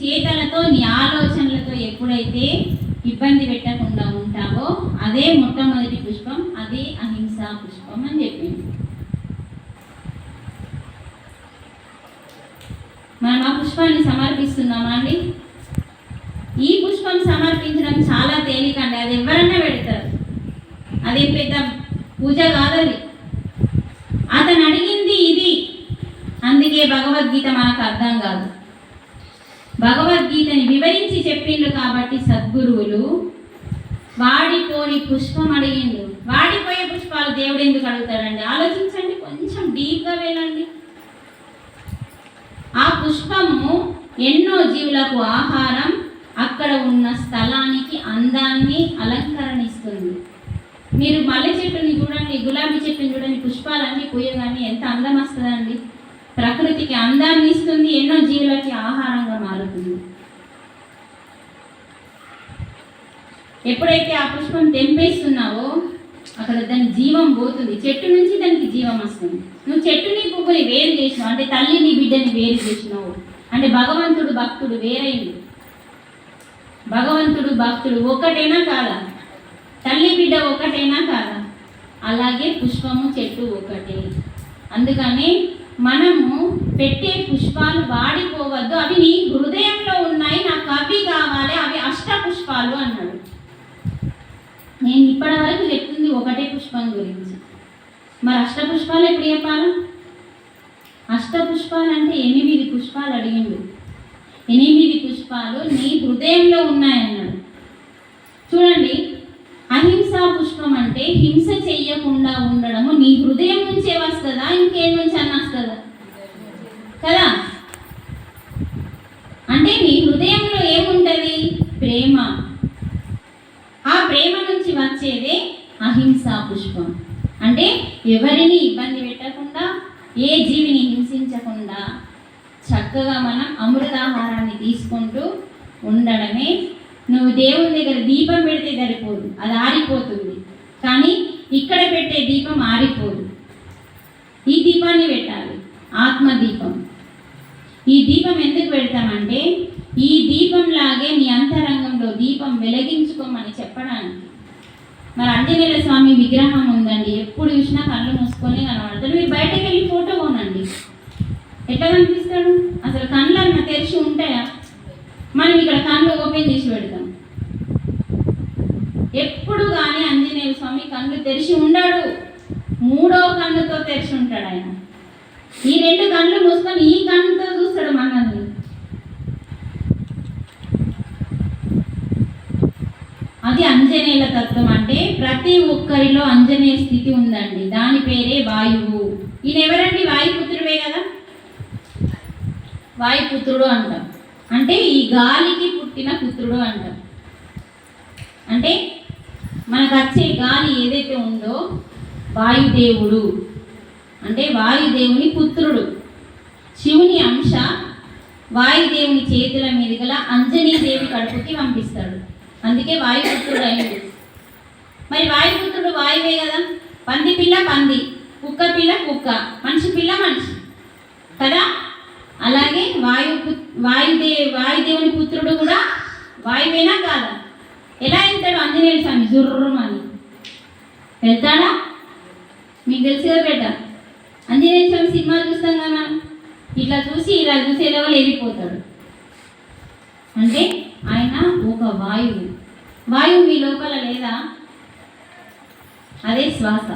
చేతలతో నీ ఆలోచనలతో ఎప్పుడైతే ఇబ్బంది పెట్టకుండా ఉంటావో అదే మొట్టమొదటి పుష్పం, అదే అహింసా పుష్పం అని చెప్పింది. మనం ఆ పుష్పాన్ని సమర్పిస్తున్నామా అండి? ఈ పుష్పం సమర్పించడం చాలా తేలికండి, అది ఎవరన్నా పెడతారు, అదే పెద్ద పూజ కాదది. అతను అడిగింది ఇది, అందుకే భగవద్గీత మనకు అర్థం కాదు. భగవద్గీతని వివరించి చెప్పిండు కాబట్టి సద్గురువులు వాడిపోని పుష్పం అడిగిండు. వాడిపోయే పుష్పాలు దేవుడు ఎందుకు అడుగుతాడండి? ఆలోచించండి, కొంచెం డీప్గా వెళ్ళండి. ఆ పుష్పము ఎన్నో జీవులకు ఆహారం, అక్కడ ఉన్న స్థలానికి అందాన్ని అలంకరణిస్తుంది. మీరు మల్లె చెట్టుని చూడండి, గులాబీ చెట్టుని చూడండి, పుష్పాలన్నీ పూయగానే ఎంత అందం వస్తుందండి. ప్రకృతికి అందాన్ని ఇస్తుంది, ఎన్నో జీవులకి ఆహారంగా మారుతుంది. ఎప్పుడైతే ఆ పుష్పం తెంపేస్తున్నావో అక్కడ దాని జీవం పోతుంది, చెట్టు నుంచి దానికి జీవం వస్తుంది. నువ్వు చెట్టుని పువ్వుని వేరు చేసినావు అంటే తల్లిని బిడ్డని వేరు చేసినావు అంటే భగవంతుడు భక్తుడు వేరైంది. భగవంతుడు భక్తుడు ఒకటేనా కాదా? తల్లి బిడ్డ ఒకటేనా కాదా? అలాగే పుష్పము చెట్టు ఒకటే. అందుకని మనము పెట్టే పుష్పాలు వాడిపోవద్దు, అవి నీ హృదయంలో ఉన్నాయి, నాకు అవి కావాలి, అవి అష్ట పుష్పాలు అన్నాడు. నేను ఇప్పటి వరకు చెప్తుంది ఒకటే పుష్పం గురించి, మరి అష్ట పుష్పాలు ఎప్పుడు చెప్పాలా? అష్ట పుష్పాలు అంటే 8 పుష్పాలు అడిగిండు. 8 పుష్పాలు నీ హృదయంలో ఉన్నాయన్నాడు. చూడండి, అహింసా పుష్పం అంటే హింస చెయ్యకుండా ఉండడము నీ హృదయం నుంచే వస్తుందా, ఇంకేం నుంచి అన్న వస్తుందా? కదా. అంటే నీ హృదయంలో ఏముంటుంది? ప్రేమ. ఆ ప్రేమ నుంచి వచ్చేదే అహింసా పుష్పం. అంటే ఎవరిని ఇబ్బంది పెట్టకుండా, ఏ జీవిని హింసించకుండా చక్కగా మనం అమృతాహారాన్ని తీసుకుంటూ ఉండడమే. నువ్వు దేవుని దగ్గర దీపం పెడితే సరిపోదు, అది ఆరిపోతుంది. కానీ ఇక్కడ పెట్టే దీపం ఆరిపోదు. ఈ దీపాన్ని పెట్టాలి, ఆత్మదీపం. ఈ దీపం ఎందుకు పెడతామంటే ఈ దీపంలాగే నీ అంతరంగంలో దీపం వెలిగించుకోమని చెప్పడానికి. మరి ఆంజనేయ స్వామి విగ్రహం ఉందండి, ఎప్పుడు చూసినా కళ్ళు మూసుకొని కనబడతాడు. మీరు బయటకు వెళ్ళి ఫోటో కొనండి, ఎట్లా కనిపిస్తాడు? అసలు కళ్ళు అన్న తెరిచి ఉంటాయా? మనం ఇక్కడ కళ్ళు ఓపెన్ చేసి పెడతాం. ఎప్పుడు కానీ ఆంజనేయ స్వామి కళ్ళు తెరిచి ఉండడు, 3వ కన్నుతో తెరిచి ఉంటాడు ఆయన. ఈ 2 కళ్ళు మూసుకొని ఈ కన్నుతో చూస్తాడు మనల్ని. అది ఆంజనేయుల తత్వం. అంటే ప్రతి ఒక్కరిలో ఆంజనేయ స్థితి ఉందండి, దాని పేరే వాయువు. ఈయన ఎవరండి? వాయుపుత్రుడే కదా, వాయుపుత్రుడు అంటాం. అంటే ఈ గాలికి పుట్టిన పుత్రుడు అంటాం. అంటే మనకు వచ్చే గాలి ఏదైతే ఉందో వాయుదేవుడు అంటే వాయుదేవుని పుత్రుడు, శివుని అంశ. వాయుదేవుని చేతుల మీద గల అంజనీదేవి కడుపుకి పంపిస్తాడు, అందుకే వాయుపుత్రుడు అయింది. మరి వాయుపుత్రుడు వాయువే కదా. పంది పిల్ల పంది, కుక్క పిల్ల కుక్క, మనిషి పిల్ల మనిషి కదా. అలాగే వాయుదేవుని పుత్రుడు కూడా వాయువేనా కాదా? ఎలా వెళ్తాడు ఆంజనేయ స్వామి? జుర్రమని వెళ్తాడా? మీకు తెలుసుగా బిడ్డ, ఆంజనేయ స్వామి సినిమా చూస్తాం కదా మనం, ఇట్లా చూసి ఇలా చూసేలా వాళ్ళు వెళ్ళిపోతాడు. అంటే ఆయన ఒక వాయువు. వాయువు మీ లోపల లేదా? అదే శ్వాస.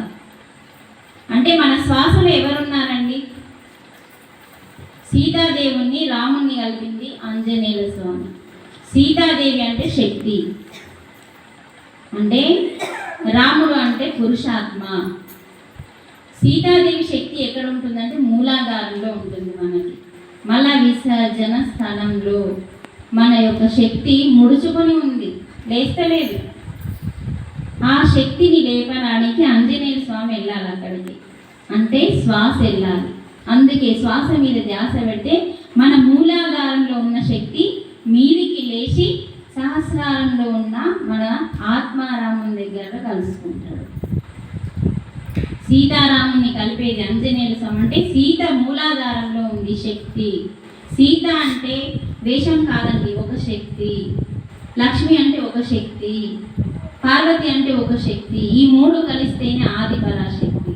అంటే మన శ్వాసలో ఎవరున్నారండి? సీతాదేవుణ్ణి రాముణ్ణి కలిపింది ఆంజనేయ స్వామి. సీతాదేవి అంటే శక్తి, అంటే రాముడు అంటే పురుషాత్మ. సీతాదేవి శక్తి ఎక్కడ ఉంటుందంటే మూలాధారంలో ఉంటుంది. మనకి మల విసర్జన స్థలంలో మన యొక్క శక్తి ముడుచుకొని ఉంది, లేస్తలేదు. ఆ శక్తిని లేపడానికి ఆంజనేయ స్వామి వెళ్ళాలి అక్కడికి, అంటే శ్వాస వెళ్ళాలి. అందుకే శ్వాస మీద ధ్యాస పెడితే మన మూలాధారంలో ఉన్న శక్తి మీదికి లేచి సహస్రారంలో ఉన్న మన ఆత్మారాముని దగ్గర కలుసుకుంటాడు. సీతారాముని కలిపేది ఆంజనేయ స్వామి. అంటే సీత మూలాధారంలో ఉంది శక్తి. సీత అంటే వేషం కాదండి, ఒక శక్తి. లక్ష్మి అంటే ఒక శక్తి, పార్వతి అంటే ఒక శక్తి. ఈ మూడు కలిస్తేనే ఆది పరాశక్తి.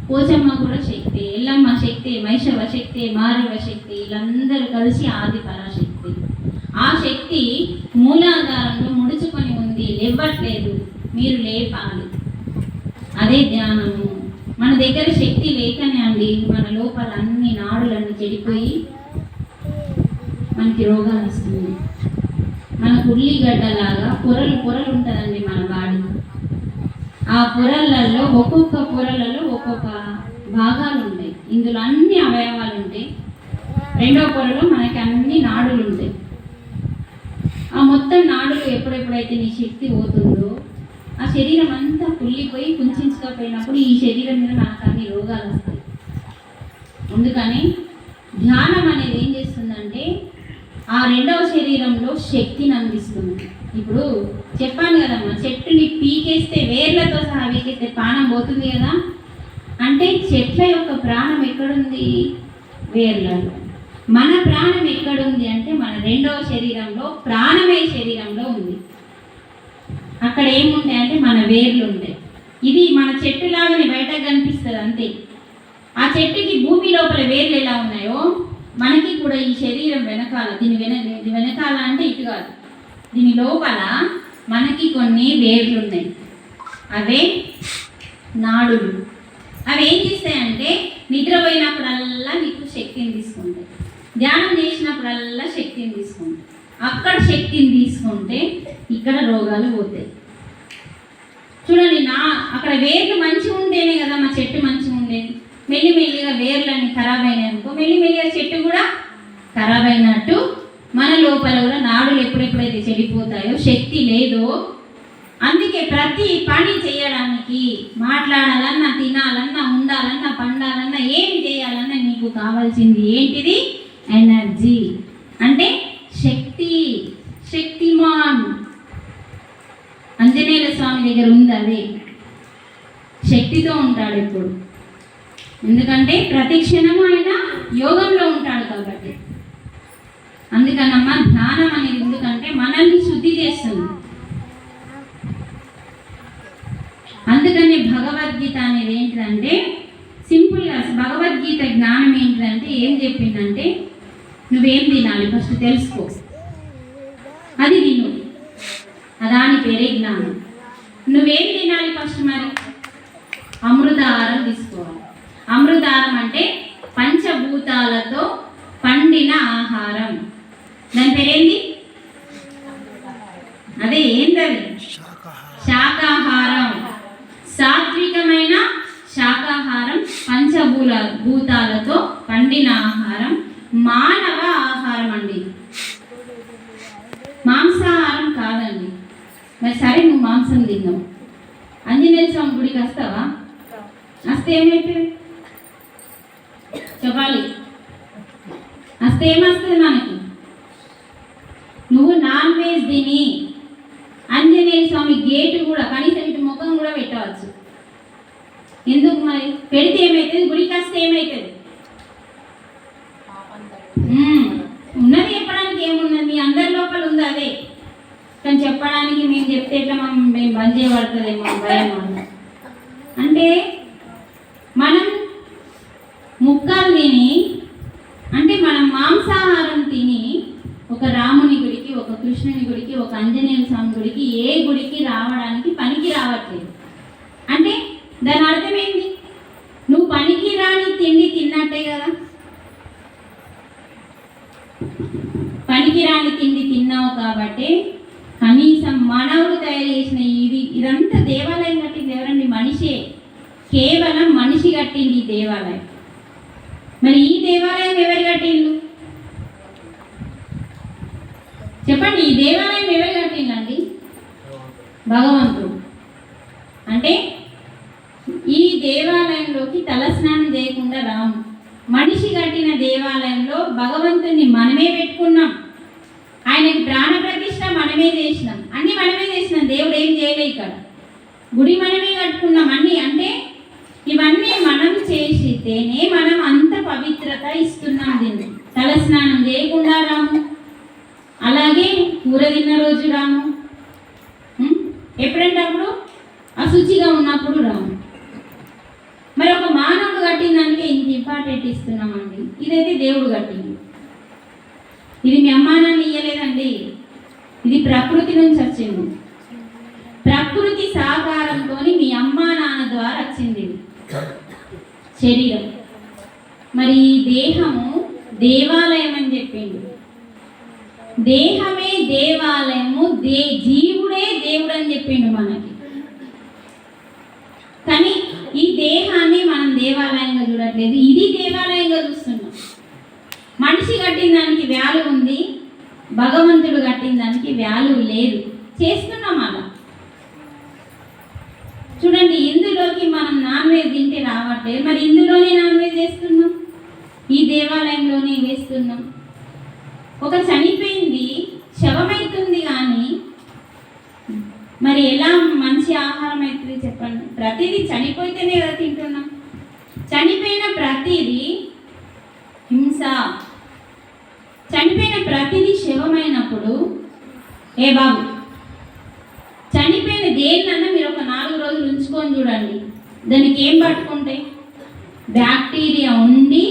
పోచమ్మ కూడా శక్తి, ఎల్లమ్మ శక్తి, మైషవ శక్తి, మారవ శక్తి, వీళ్ళందరూ కలిసి ఆది పరాశక్తి. ఆ శక్తి మూలాధారంలో ముడుచుకొని ఉంది, లేవట్లేదు, మీరు లేపాలి. అదే ధ్యానము. మన దగ్గర శక్తి లేకనే అండి మన లోపల అన్ని నాడులన్నీ చెడిపోయి మనకి రోగాలు వస్తుంది. మనకు ఉల్లిగడ్డలాగా పొరలు పొరలు ఉంటుందండి మన బాడీ. ఆ పొరలలో ఒక్కొక్క పొరలలో ఒక్కొక్క భాగాలు ఉంటాయి. ఇందులో అన్ని అవయవాలు ఉంటాయి. రెండో పొరలో మనకి అన్ని నాడులు ఉంటాయి. ఆ మొత్తం నాడులు ఎప్పుడెప్పుడైతే నీ శక్తి పోతుందో ఆ శరీరం అంతా కుళ్ళిపోయి కుంచుకపోయినప్పుడు ఈ శరీరం మీద మనకు అన్ని రోగాలు వస్తాయి. అందుకని ధ్యానం అనేది ఏం చేస్తుందంటే ఆ రెండవ శరీరంలో శక్తిని అందిస్తుంది. ఇప్పుడు చెప్పాను కదమ్మా, చెట్టుని పీకేస్తే వేర్లతో సహా పీకేస్తే ప్రాణం పోతుంది కదా. అంటే చెట్ల యొక్క ప్రాణం ఎక్కడుంది? వేర్లలో. మన ప్రాణం ఎక్కడుంది అంటే మన రెండవ శరీరంలో, ప్రాణమయ శరీరంలో ఉంది. అక్కడ ఏముంటాయి అంటే మన వేర్లు ఉంటాయి. ఇది మన చెట్టులాగానే బయటకు కనిపిస్తుంది అంతే. ఆ చెట్టుకి భూమి లోపల వేర్లు ఎలా ఉన్నాయో మనకి కూడా ఈ శరీరం వెనకాల, దీని వెనకాల అంటే ఇటు కాదు, దీని లోపల మనకి కొన్ని వేర్లు ఉన్నాయి. అవే నాడులు. అవి ఏం చేస్తాయంటే నిద్రపోయినప్పుడల్లా నీకు శక్తిని తీసుకుంటాయి, ధ్యానం చేసినప్పుడల్లా శక్తిని తీసుకుంటాయి. అక్కడ శక్తిని తీసుకుంటే ఇక్కడ రోగాలు పోతాయి. చూడండి, అక్కడ వేర్లు మంచిగా ఉంటేనే కదా మా చెట్టు మంచిగా ఉండేది. మెల్లిమెల్లిగా వేర్లన్నీ ఖరాబ్ అయినాయి అనుకో, మెల్లిమెల్లిగా చెట్టు కూడా ఖరాబ్ అయినట్టు మన లోపల కూడా నాడులు ఎప్పుడెప్పుడైతే చెడిపోతాయో, శక్తి లేదో, అందుకే ప్రతి పని చేయడానికి, మాట్లాడాలన్నా, తినాలన్నా, ఉండాలన్నా, పండాలన్నా, ఏమి చేయాలన్నా నీకు కావాల్సింది ఏంటిది? ఎనర్జీ. అంటే శక్తి, శక్తిమాన్. ఆంజనేయ స్వామి దగ్గర ఉంది అదే. శక్తితో ఉంటాడు ఎప్పుడు, ఎందుకంటే ప్రతి క్షణము ఆయన యోగంలో ఉంటాడు కాబట్టి. అందుకనమ్మా ధ్యానం అనేది ఎందుకంటే మనల్ని శుద్ధి చేస్తుంది. అందుకని భగవద్గీత అనేది ఏంటిదంటే సింపుల్గా భగవద్గీత జ్ఞానం ఏంటిదంటే ఏం చెప్పిందంటే నువ్వేం తినాలి ఫస్ట్ తెలుసుకో, అది తిను, దాని పేరే జ్ఞానం. నువ్వేం తినాలి ఫస్ట్? మరి అమృతాహారం తీసుకోవాలి. అమృతాహారం అంటే పంచభూతాలతో పండిన ఆహారం. దాని పేరేంది? అదే ఏంటది? శాకాహారం. సాత్వికమైన శాకాహారం, పంచభూతాలతో పండిన ఆహారం, మానవ ఆహారం అండి, మాంసాహారం కాదండి. మరి సరే నువ్వు మాంసం తిన్నావు, ఆంజనేయ స్వామి గుడికి వస్తావా? వస్తే ఏమైతుంది చెప్పాలి? వస్తే ఏమొస్తుంది మనకి? నువ్వు నాన్ వెజ్ తిని ఆంజనేయ స్వామి గేటు కూడా కనీసం ఇటు ముఖం కూడా పెట్టవచ్చు. ఎందుకు మరి? పెడితే ఏమవుతుంది? గుడికి వస్తే ఏమవుతుంది? ఉన్నది చెప్పడానికి ఏమున్నది? మీ అందరి లోపల ఉంది అదే, కానీ చెప్పడానికి మేము చెప్తే ఎట్లా మేము బంద్ చేయబడుతుందేమో భయం వల్ల. అంటే మనం ముక్కలు తిని, అంటే మనం మాంసాహారం తిని ఒక రాముని గుడికి, ఒక కృష్ణుని గుడికి, ఒక ఆంజనేయ స్వామి గుడికి, ఏ గుడికి రావడానికి పనికి రావట్లేదు. అంటే దాని అర్థం ఏంటి? నువ్వు పనికి రాని తిండి తిన్నట్టే కదా. పనికి రాని తిండి తిన్నావు కాబట్టి కనీసం మానవుడు తయారు చేసిన ఇదంతా దేవాలయం కట్టింది ఎవరండి? మనిషే. కేవలం మనిషి కట్టింది ఈ దేవాలయం. మరి ఈ దేవాలయం ఎవరు కట్టిండు చెప్పండి? ఈ దేవాలయం ఎవరు కట్టిండండి? భగవంతుడు. అంటే ఈ దేవాలయంలోకి తలస్నానం చేయకుండా రాము. మనిషి కట్టిన దేవాలయంలో భగవంతుని మనమే పెట్టుకున్నాం, ఆయనకి ప్రాణ ప్రతిష్ఠ మనమే చేసినాం, అన్ని మనమే చేసినాం. దేవుడు ఏం చేయలే. ఇక్కడ గుడి మనమే కట్టుకున్నాం అన్ని. అంటే ఇవన్నీ మనం చేసితేనే మనం అంత పవిత్రత ఇస్తున్నాం. దీన్ని తలస్నానం చేయకుండా రాము, కూర తిన్న రోజు రాము, ఎప్పుడంటే అప్పుడు అశుచిగా ఉన్నప్పుడు రాము. మరి ఒక మానవుడు కట్టిన దానికి ఇంత ఇంపార్టెంట్ ఇస్తున్నామండి. ఇదైతే దేవుడు కట్టింది, ఇది మీ అమ్మా నాన్న ఇయ్యలేదండి, ఇది ప్రకృతి నుంచి వచ్చింది. ప్రకృతి సహకారంతో మీ అమ్మా నాన్న ద్వారా వచ్చింది శరీరం. మరి ఈ దేహము దేవాలయం అని చెప్పిండు. దేహమే దేవాలయము, జీవుడే దేవుడు అని చెప్పిండు మనకి. కానీ ఈ దేహాన్ని మనం దేవాలయంగా చూడట్లేదు, ఇది దేవాలయంగా చూస్తున్నాం. మనిషి కట్టిన దానికి వాల్యూ ఉంది, భగవంతుడు కట్టిన దానికి వాల్యూ లేదు. చేస్తున్నాం అలా. చూడండి, ఇందులోకి మనం నాన్ వెజ్ తింటే రావట్లేదు, మరి ఇందులోనే నాన్ వెజ్ వేస్తున్నాం, ఈ దేవాలయంలోనే వేస్తున్నాం. ఒక చనిపోయింది శవమైతుంది, కానీ మరి ఎలా మంచి ఆహారం అవుతుంది చెప్పండి? ప్రతిదీ చనిపోతేనే కదా తింటున్నాం. చనిపోయిన ప్రతిదీ హింస. చనిపోయిన ప్రతిదీ శవమైనప్పుడు ఏ బాబు, చనిపోయిన దేన్నన్నా మీరు ఒక 4 రోజులు ఉంచుకొని చూడండి, దానికి ఏం పట్టుకుంటాయి? బ్యాక్టీరియా ఉండి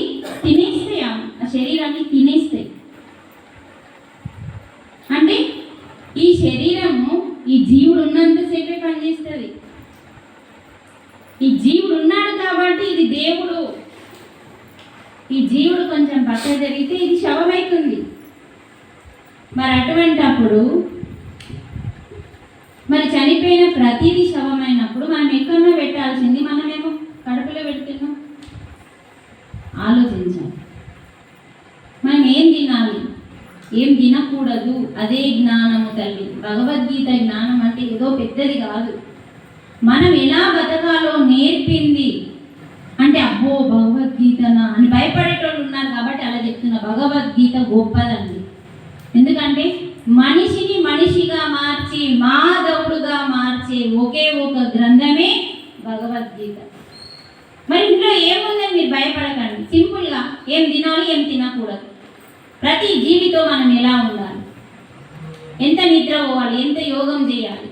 తినేస్తాయి, ఆ శరీరాన్ని తినేస్తాయి. అంటే ఈ శరీరము ఈ జీవుడు ఉన్నంతసేపే పనిచేస్తుంది. ఈ జీవుడు ఉన్నాడు కాబట్టి ఇది దేవుడు. ఈ జీవుడు కొంచెం పక్క జరిగితే ఇది శవమైతుంది. మరి అటువంటప్పుడు మరి చనిపోయిన ప్రతిదీ శవమైనప్పుడు మనం ఎక్కడో పెట్టాల్సింది మనమేమో కడుపులో పెడుతున్నాం. ఆలోచించాలి, మనం ఏం తినాలి, ఏం తినకూడదు, అదే జ్ఞానము తల్లి. భగవద్గీత జ్ఞానం అంటే ఏదో పెద్దది కాదు, మనం ఎలా బతకాలో నేర్పింది. అంటే అబ్బో భగవద్గీతనా అని భయపడేటోళ్ళు ఉన్నారు కాబట్టి అలా చెప్తున్నా. భగవద్గీత గొప్పదండి, ఎందుకంటే మనిషిని మనిషిగా మార్చి మాధవుడుగా మార్చే ఒకే ఒక గ్రంథమే భగవద్గీత. మరి ఇంట్లో ఏముందని మీరు భయపడకండి, సింపుల్గా ఏం తినాలి, ఏం తినకూడదు, ప్రతి జీవితో మనం ఎలా ఉండాలి, ఎంత నిద్ర పోవాలి, ఎంత యోగం చేయాలి,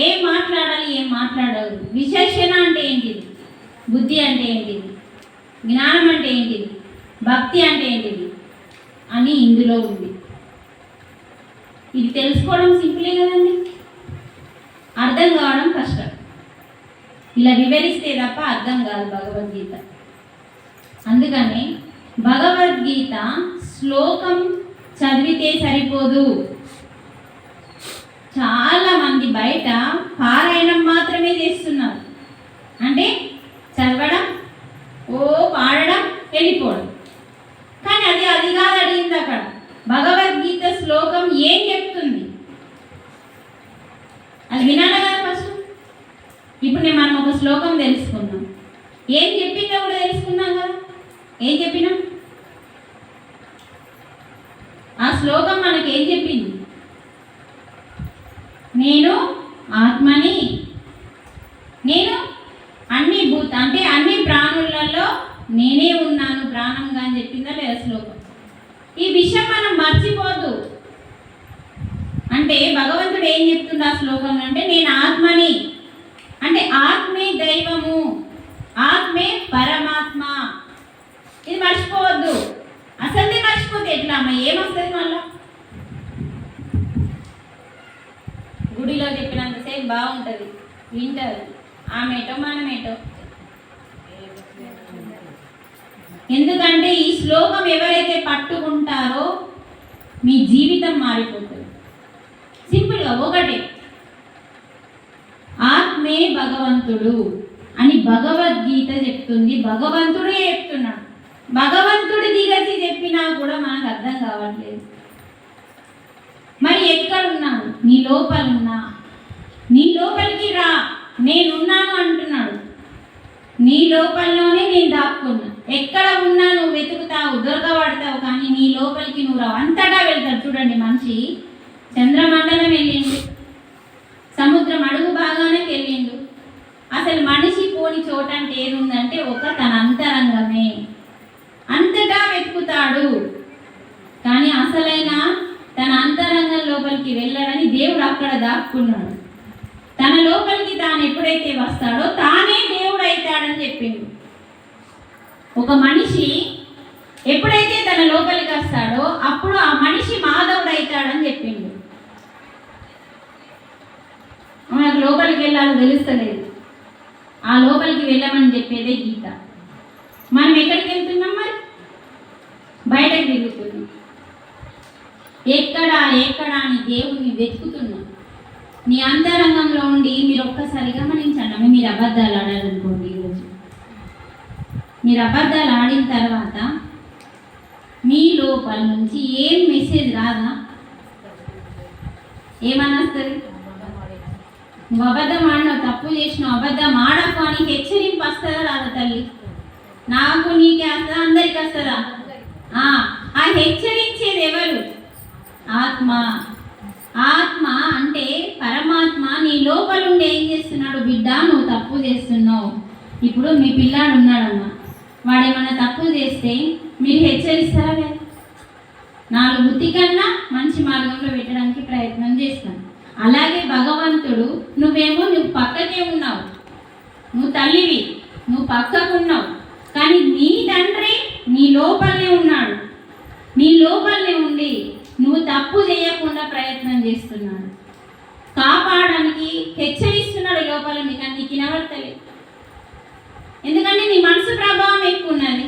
ఏం మాట్లాడాలి, ఏం మాట్లాడదు, విశేషణ అంటే ఏంటిది, బుద్ధి అంటే ఏంటిది, జ్ఞానం అంటే ఏంటిది, భక్తి అంటే ఏంటిది అని ఇందులో ఉంది. ఇది తెలుసుకోవడం సింపులే కదండి, అర్థం కావడం కష్టం. ఇలా వివరిస్తే తప్ప అర్థం కాదు భగవద్గీత. అందుకని భగవద్గీత శ్లోకం చదివితే సరిపోదు. చాలా మంది బయట పారాయణం మాత్రమే చేస్తున్నారు. అంటే చదవడం, ఓ పాడడం, వెళ్ళిపోవడం. కానీ అది కాదు అడిగింది అక్కడ. భగవద్గీత శ్లోకం ఏం చెప్తుంది అది వినాలి కదా ఫస్ట్. ఇప్పుడు మనం ఒక శ్లోకం తెలుసుకున్నాం, ఏం చెప్పిందో కూడా తెలుసుకున్నాం కదా. ఏం చెప్పినాం? ఆ శ్లోకం మనకి ఏం చెప్పింది? నేను ఆత్మని, నేను అన్ని అంటే అన్ని ప్రాణులలో నేనే ఉన్నాను ప్రాణంగా అని చెప్పిందా లేదా శ్లోకం? ఈ విషయం మనం మర్చిపోదు. అంటే భగవంతుడు ఏం చెప్తుంది ఆ శ్లోకంలో అంటే, నేను ఆత్మని, అంటే ఆత్మే దైవము, ఆత్మే పరమాత్మ. ఇది మర్చిపోవద్దు. అసలు మర్చిపోతే ఎట్లా అమ్మ, ఏమొస్తుంది మళ్ళా? గుడిలో చెప్పినంతసేపు బాగుంటుంది, వింటారు, ఆమెటో మనమేటో. ఎందుకంటే ఈ శ్లోకం ఎవరైతే పట్టుకుంటారో మీ జీవితం మారిపోతుంది. సింపుల్గా ఒకటే, ఆత్మే భగవంతుడు అని భగవద్గీత చెప్తుంది. భగవంతుడే చెప్తున్నాడు. భగవంతుడి దిగచి చెప్పినా కూడా మనకు అర్థం కావట్లేదు. మరి ఎక్కడున్నాను? నీ లోపలున్నా, నీ లోపలికి రా, నేనున్నాను అంటున్నాడు. నీ లోపలలోనే నేను దాక్కున్నా. ఎక్కడ ఉన్నా నువ్వు వెతుకుతావు, దొరకబడతావు, కానీ నీ లోపలికి నువ్వు రావు. అంతటా వెళ్తాడు. చూడండి, మనిషి చంద్రమండలం వెళ్ళిండు, సముద్రం అడుగు బాగానే వెళ్ళిండు. అసలు మనిషి పోని చోట అంటే ఏది ఉందంటే ఒక తన అంతరంగమే. అంతటా వెతుకుతాడు, కానీ అసలైన తన అంతరంగం లోపలికి లోపలికి వెళ్ళాడని దేవుడు అక్కడ దాక్కున్నాడు. తన లోపలికి తాను ఎప్పుడైతే వస్తాడో తానే దేవుడు అవుతాడని చెప్పిండు. ఒక మనిషి ఎప్పుడైతే తన లోపలికి వస్తాడో అప్పుడు ఆ మనిషి మాధవుడు అవుతాడని చెప్పిండు. మనకు లోపలికి వెళ్ళాలో తెలుస్తలేదు. ఆ లోపలికి వెళ్ళమని చెప్పేదే గీత. మనం ఎక్కడికి వెళ్తున్నాం? మరి బయటకు తిరుగుతున్నాం. ఎక్కడ అని దేవుణ్ణి వెతుకుతున్నాం. నీ అంతరంగంలో ఉండి మీరు ఒక్కసారి గమనించండి. మీరు అబద్ధాలు ఆడాలనుకోండి. ఈరోజు మీరు అబద్ధాలు ఆడిన తర్వాత మీ లోపల నుంచి ఏం మెసేజ్ రాదా? ఏమన్నా వస్తుంది? నువ్వు అబద్ధం ఆడినావు, తప్పు చేసినావు, అబద్ధం ఆడకు అని హెచ్చరింపు వస్తుందా రాదా? తల్లి నాకు నీకే వస్తుందా? అందరికి వస్తుందా? ఆ హెచ్చరించేది ఎవరు? ఆత్మ. ఆత్మ అంటే పరమాత్మ నీ లోపల ఉండి ఏం చేస్తున్నాడు? బిడ్డ నువ్వు తప్పు చేస్తున్నావు. ఇప్పుడు మీ పిల్లాడు ఉన్నాడమ్మా, వాడేమన్నా తప్పు చేస్తే మీరు హెచ్చరిస్తారా లేదా? 4 బుద్ధి కన్నా మంచి మార్గంలో పెట్టడానికి ప్రయత్నం చేస్తాను. అలాగే భగవంతుడు నువ్వు పక్కకే ఉన్నావు, నువ్వు తల్లివి, నువ్వు పక్కకు ఉన్నావు, కానీ నీ తండ్రి నీ లోపలనే ఉన్నాడు. నీ లోపలనే ఉండి నువ్వు తప్పు చేయకుండా ప్రయత్నం చేస్తున్నాడు, కాపాడడానికి హెచ్చరిస్తున్నాడు లోపల. నీకు వినబడతలేదు. ఎందుకంటే నీ మనసు ప్రభావం ఎక్కువ ఉన్నది.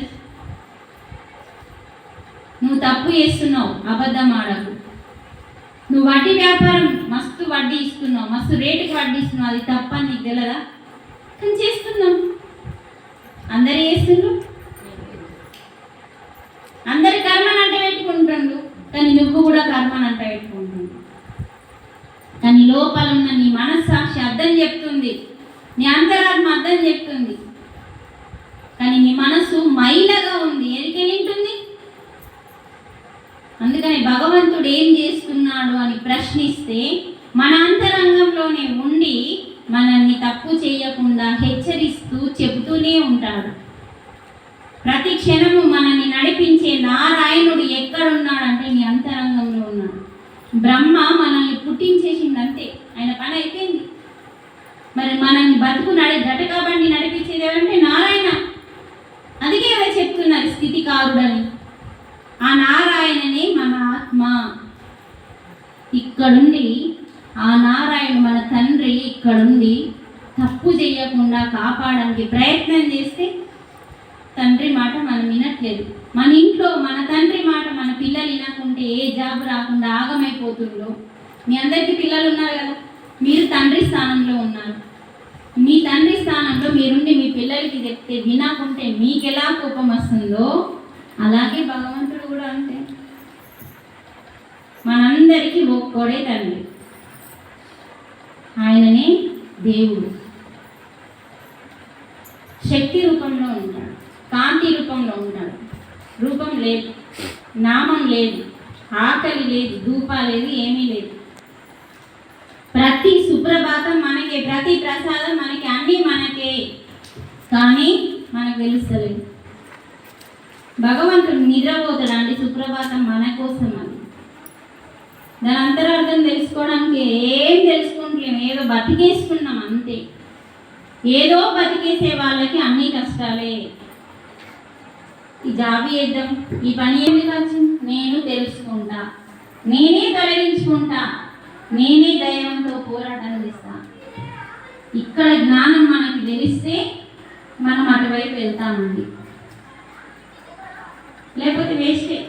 నువ్వు తప్పు చేస్తున్నావు, అబద్ధం ఆడకు. నువ్వు వడ్డీ వ్యాపారం మస్తు వడ్డీ ఇస్తున్నావు, మస్తు రేటుకి వడ్డీ ఇస్తున్నావు, అది తప్ప నీకు తెలియదా? కానీ చేస్తున్నాం. అందరూ చేస్తుండ్రు, అందరి కర్మని అంట పెట్టుకుంటుండు, కానీ నువ్వు కూడా కర్మని అంట పెట్టుకుంటుండు. కానీ లోపల ఉన్న నీ మనస్సాక్షి అర్థం చెప్తుంది, నీ అంతరాత్మ అర్థం చెప్తుంది. కానీ నీ మనసు మైలగా ఉంది, ఎరికెళ్ళింటుంది. అందుకని భగవంతుడు ఏం చేస్తున్నాడు అని ప్రశ్నిస్తే మన అంతరంగంలోనే ఉండి మనల్ని తప్పు చేయకుండా హెచ్చరిస్తూ చెబుతూనే ఉంటాడు. ప్రతి క్షణము మనల్ని నడిపించే నారాయణుడు ఎక్కడున్నాడంటే నీ అంతరంగంలో ఉన్నాడు. బ్రహ్మ మనల్ని పుట్టించేసింది అంతే, ఆయన పని అయిపోయింది. మరి మనల్ని బతుకు జటకా బండి నడిపించేది ఎవరంటే నారాయణ. అందుకే ఎవరు చెప్తున్నారు స్థితికారుడని. ఆ నారాయణనే మన ఆత్మ. ఇక్కడుండి ఆ నారాయణ మన తండ్రి ఇక్కడుండి తప్పు చేయకుండా కాపాడడానికి ప్రయత్నం చేస్తే తండ్రి మాట మనం వినట్లేదు. మన ఇంట్లో మన తండ్రి మాట మన పిల్లలు వినకుంటే ఏ జాబ్ రాకుండా ఆగమైపోతుందో. మీ అందరికీ పిల్లలు ఉన్నారు కదా, మీరు తండ్రి స్థానంలో ఉన్నారు. మీ తండ్రి స్థానంలో మీరుండి మీ పిల్లలకి చెప్తే వినకుంటే మీకు ఎలా కోపం వస్తుందో అలాగే భగవంతుడు కూడా అంతే. మనందరికీ ఒక్కడే తండ్రి, ఆయననే దేవుడు. శక్తి రూపంలో ఉంటాడు, కాంతి రూపంలో ఉంటాడు. రూపం లేదు, నామం లేదు, ఆకలి లేదు, ధూప లేదు, ఏమీ లేదు. ప్రతి సుప్రభాతం మనకే, ప్రతి ప్రసాదం మనకి, అన్నీ మనకే, కానీ మనకు తెలుస్తలేదు. భగవంతుడు నిద్రపోతాడండి సుప్రభాతం మన కోసం అని. దాని అంతరార్థం తెలుసుకోవడానికి ఏం తెలుసుకుంటలేము, ఏదో బతికేసుకున్నాం అంతే. ఏదో బతికేసే వాళ్ళకి అన్ని కష్టాలే. ఈ జాబ్ చేద్దాం, ఈ పని ఏమి వచ్చింది, నేను తెలుసుకుంటా, నేనే తొలగించుకుంటా, నేనే దైవంతో పోరాటం చేస్తా. ఇక్కడ జ్ఞానం మనకి తెలిస్తే మనం అటువైపు వెళ్తామండి, లేకపోతే వేస్టే.